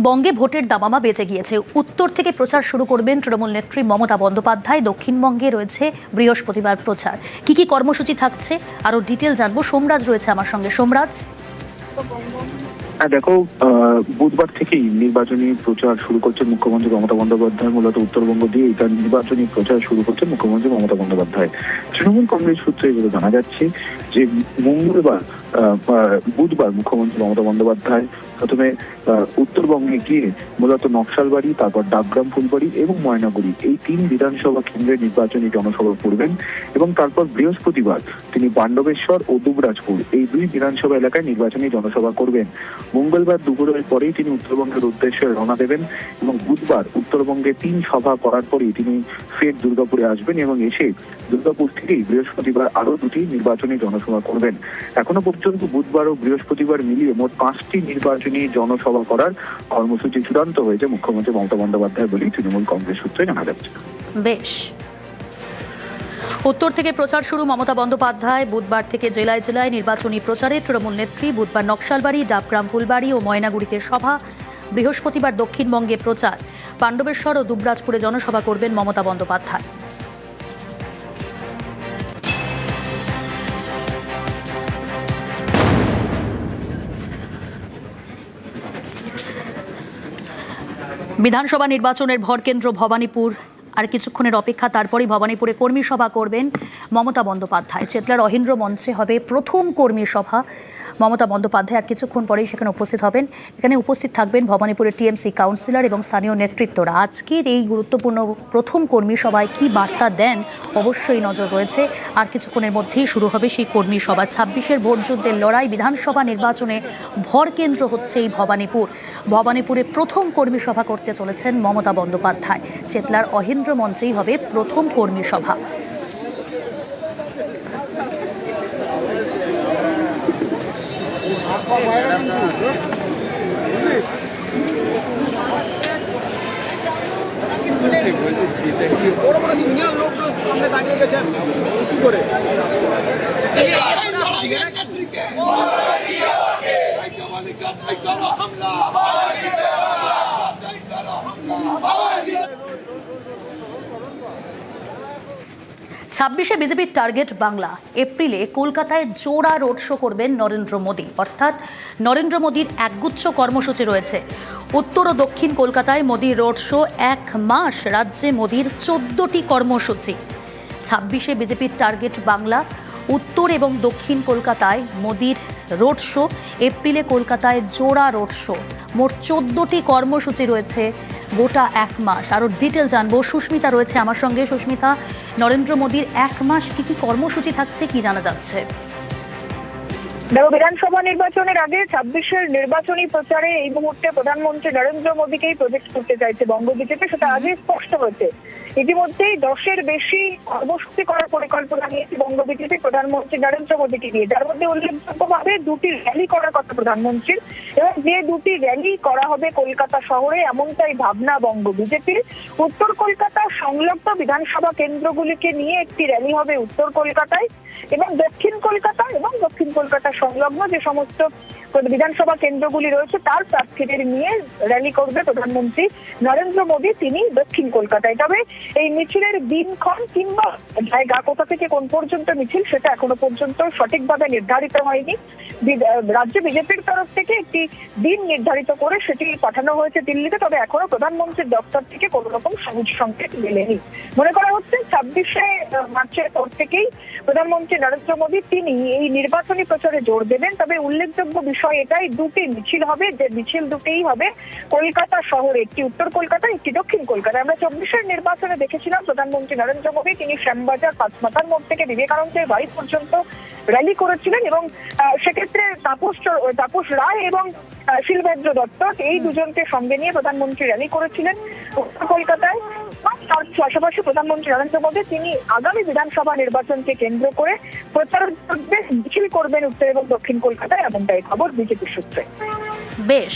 বঙ্গে ভোটের দামামা বেজে গিয়েছে। উত্তর থেকে প্রচার শুরু করবেন তৃণমূল নেত্রী মমতা বন্দ্যোপাধ্যায়। দক্ষিণবঙ্গে রয়েছে বৃহস্পতিবার প্রচার। কি কি কর্মসূচি থাকছে আরো ডিটেল জানবো। সোমরাজ রয়েছে আমার সঙ্গে। সোমরাজ, দেখো, বুধবার থেকেই নির্বাচনী প্রচার শুরু করছে মুখ্যমন্ত্রী মমতা বন্দ্যোপাধ্যায়। মূলত উত্তরবঙ্গ দিয়ে তার নির্বাচনী প্রচার শুরু করছে মুখ্যমন্ত্রী মমতা বন্দ্যোপাধ্যায়। তৃণমূল কংগ্রেস সূত্রে এগুলো জানা যাচ্ছে যে বুধবার মুখ্যমন্ত্রী মমতা বন্দ্যোপাধ্যায় প্রথমে উত্তরবঙ্গে গিয়ে মূলত নকশালবাড়ি, তারপর ডাবগ্রাম, ফুলবাড়ি এবং ময়নাগুড়ি এই 3 বিধানসভা কেন্দ্রে নির্বাচনী জনসভা করবেন এবং তারপর বৃহস্পতিবার তিনি পাণ্ডবেশ্বর ও দুবরাজপুর এই 2 বিধানসভা এলাকায় নির্বাচনী জনসভা করবেন। মঙ্গলবার দুপুরের পরেই তিনি উত্তরবঙ্গের উদ্দেশ্যে রওনা দেবেন এবং বুধবার উত্তরবঙ্গে 3 সভা করার পরেই তিনি ফের দুর্গাপুরে আসবেন এবং এসে দুর্গাপুর থেকেই বৃহস্পতিবার আরো 2টি নির্বাচনী জনসভা করবেন। এখনো পর্যন্ত বুধবার ও বৃহস্পতিবার মিলিয়ে মোট 5টি নির্বাচনী জনসভা করার কর্মসূচি চূড়ান্ত হয়েছে মুখ্যমন্ত্রী মমতা বন্দ্যোপাধ্যায় বলেই তৃণমূল কংগ্রেস সূত্রে জানা যাচ্ছে। বেশ, উত্তর থেকে প্রচার শুরু মমতা বন্দ্যোপাধ্যায়। বুধবার থেকে জেলায় জেলায় নির্বাচনী প্রচারে তৃণমূল নেত্রী। বুধবার নকশালবাড়ি, ডাবগ্রাম, ফুলবাড়ি ও ময়নাগুড়িতে সভা। বৃহস্পতিবার দক্ষিণবঙ্গে প্রচার। পাণ্ডবেশ্বর ও দুবরাজপুরে জনসভা করবেন মমতা বন্দ্যোপাধ্যায়। বিধানসভা নির্বাচনের ভরকেন্দ্র ভবানীপুর। আর কিছুক্ষণের অপেক্ষা, তারপরেই ভবানীপুরে কর্মী সভা করবেন মমতা বন্দ্যোপাধ্যায়। চেতলার অহিন্দ্র মঞ্চে হবে প্রথম কর্মী সভা। মমতা বন্দ্যোপাধ্যায় আর কিছুক্ষণ পরেই সেখানে উপস্থিত হবেন। এখানে উপস্থিত থাকবেন ভবানীপুরের টিএমসি কাউন্সিলর এবং স্থানীয় নেতৃত্বরা। আজকের এই গুরুত্বপূর্ণ প্রথম কর্মী সভায় কী বার্তা দেন অবশ্যই নজর রয়েছে। আর কিছুক্ষণের মধ্যেই শুরু হবে সেই কর্মী সভা। 26-এর ভোটযুদ্ধের লড়াই, বিধানসভা নির্বাচনে ভরকেন্দ্র হচ্ছে এই ভবানীপুর। ভবানীপুরে প্রথম কর্মী সভা করতে চলেছেন মমতা বন্দ্যোপাধ্যায়। চেতলার অহিন্দ্র মঞ্চেই হবে প্রথম কর্মী সভা। ছাব্বিশে বিজেপির টার্গেট বাংলা। এপ্রিলে কলকাতায় জোড়া রোড শো করবেন নরেন্দ্র মোদী। অর্থাৎ নরেন্দ্র মোদীর একগুচ্ছ কর্মসূচি রয়েছে। উত্তর ও দক্ষিণ কলকাতায় মোদীর রোড শো। 1 মাস রাজ্যে মোদীর 14টি কর্মসূচি। 26-এ বিজেপির টার্গেট বাংলা। উত্তর এবং দক্ষিণ কলকাতায় মোদীর রোড শো। এপ্রিলে কলকাতায় জোড়া রোড শো। মোট 14টি কর্মসূচি রয়েছে গোটা 1 মাস। আরও ডিটেল জানবো। সুস্মিতা রয়েছে আমার সঙ্গে। সুস্মিতা, নরেন্দ্র মোদীর 1 মাস কি কি কর্মসূচি থাকছে, কি জানা যাচ্ছে? দেখো, বিধানসভা নির্বাচনের আগে 26-এর নির্বাচনী প্রচারে এই মুহূর্তে প্রধানমন্ত্রী নরেন্দ্র মোদীকেই প্রজেক্ট করতে চাইছে বঙ্গ বিজেপি। সেটা আগে স্পষ্ট হয়েছে। ইতিমধ্যেই 10-এর বেশি কর্মসূচি করার পরিকল্পনা নিয়েছে বঙ্গ বিজেপি প্রধানমন্ত্রী নরেন্দ্র মোদীকে দিয়ে। যার মধ্যে উল্লেখযোগ্যভাবে 2টি র্যালি করার কথা প্রধানমন্ত্রীর, এবং যে 2টি র্যালি করা হবে কলকাতা শহরে এমনটাই ভাবনা বঙ্গ বিজেপির। উত্তর কলকাতা সংলগ্ন বিধানসভা কেন্দ্রগুলিকে নিয়ে একটি র্যালি হবে উত্তর কলকাতায়, এবং দক্ষিণ কলকাতা সংলগ্ন যে সমস্ত বিধানসভা কেন্দ্রগুলি রয়েছে তার প্রার্থীদের নিয়ে র্যালি করবে প্রধানমন্ত্রী নরেন্দ্র মোদী, তিনি দক্ষিণ কলকাতায়। তবে এই মিছিলের দিনক্ষণ কিংবা জায়গা, কোথা থেকে কোন পর্যন্ত মিছিল, সেটা এখনো পর্যন্ত সঠিকভাবে নির্ধারিত হয়নি। রাজ্য বিজেপির তরফ থেকে একটি দিন নির্ধারিত করে সেটি পাঠানো হয়েছে দিল্লিতে। তবে এখনো প্রধানমন্ত্রীর দপ্তর থেকে কোনো রকম সবুজ সংকেত মেলেনি। মনে করা হচ্ছে 26শে মার্চের পর থেকেই প্রধানমন্ত্রী নরেন্দ্র মোদী তিনি এই নির্বাচনী প্রচারে জোর দেবেন। তবে উল্লেখযোগ্য বিষয় এটাই, 2টি মিছিল হবে। যে মিছিল 2টিই হবে কলকাতা শহরে, একটি উত্তর কলকাতা, একটি দক্ষিণ কলকাতা। আমরা 24-এর নির্বাচনে দেখেছিলাম প্রধানমন্ত্রী নরেন্দ্র মোদী তিনি শ্যামবাজার, পাঁচমাথার মোড় থেকে বিবেকানন্দের বাড়ি পর্যন্ত র্যালি করেছিলেন, এবং সেক্ষেত্রে তাপস রায় এবং শিলভদ্র দত্ত এই দুজনকে সঙ্গে নিয়ে প্রধানমন্ত্রী র্যালি করেছিলেন উত্তর কলকাতায়। তার পাশাপাশি প্রধানমন্ত্রী নরেন্দ্র মোদী তিনি আগামী বিধানসভা নির্বাচনকে কেন্দ্র করে প্রচার করবেন, মিছিল করবেন উত্তর এবং দক্ষিণ কলকাতায়, এমনটাই খবর বিজেপির সূত্রে। বেশ।